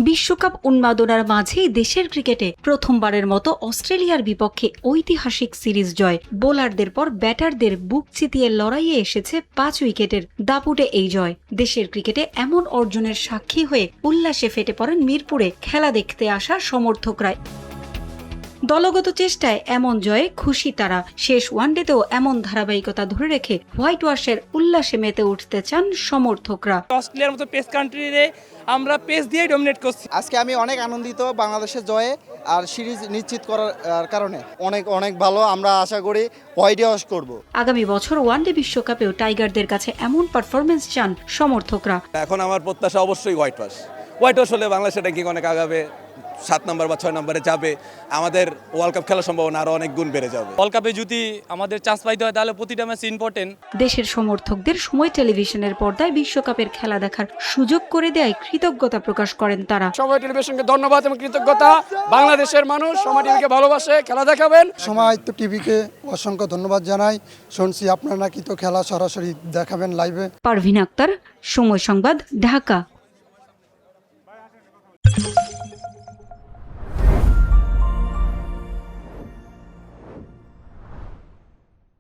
বিশ্বকাপ উন্মাদনার মাঝেই দেশের ক্রিকেটে প্রথমবারের মতো অস্ট্রেলিয়ার বিপক্ষে ঐতিহাসিক সিরিজ জয়। বোলারদের পর ব্যাটারদের বুক চিতিয়ে লড়াইয়ে এসেছে 5 উইকেটের দাপুটে এই জয়। দেশের ক্রিকেটে এমন অর্জনের সাক্ষী হয়ে উল্লাসে ফেটে পড়েন মিরপুরে খেলা দেখতে আসা সমর্থকরা। দলগত চেষ্টায় এমন জয়ে খুশি তারা। শেষ ওয়ানডেতেও এমন ধারাবাহিকতা ধরে রেখে হোয়াইট ওয়াশের উল্লাসে মেতে উঠতে চান সমর্থকরা। অস্ট্রেলিয়ার মতো পেস কান্ট্রিতে আমরা পেস দিয়ে ডমিনেট করছি। আজকে আমি অনেক আনন্দিত বাংলাদেশের জয়ে আর সিরিজ নিশ্চিত করার কারণে। অনেক ভালো, আমরা আশা করি হোয়াইট ওয়াশ করব। আগামী বছর ওয়ানডে বিশ্বকাপেও টাইগারদের কাছে এমন পারফরমেন্স চান সমর্থকরা। এখন আমার প্রত্যাশা অবশ্যই হোয়াইট ওয়াশ হলে বাংলাদেশের র্যাঙ্কিং অনেক আগাবে, 7 নম্বর বা 6 নম্বরে যাবে। আমাদের ওয়ার্ল্ড কাপ খেলার সম্ভাবনা আরো অনেক গুণ বেড়ে যাবে। ওয়ার্ল্ড কাপে যদি আমাদের চান্স পাইতে হয় তাহলে প্রতিটা ম্যাচ ইম্পর্টেন্ট। দেশের সমর্থকদের সময় টেলিভিশনের পর্দায় বিশ্বকাপের খেলা দেখার সুযোগ করে দেয় কৃতজ্ঞতা প্রকাশ করেন তারা। সময় টেলিভিশনকে ধন্যবাদ এবং কৃতজ্ঞতা। বাংলাদেশের মানুষ সময় টিভিকে ভালোবাসে, খেলা দেখাবেন। সময় টিভিকে অসংখ্য ধন্যবাদ জানাই। শুনছি আপনারা নাকি তো খেলা সরাসরি দেখাবেন লাইভে। পারভিন আক্তার, সময় সংবাদ, ঢাকা।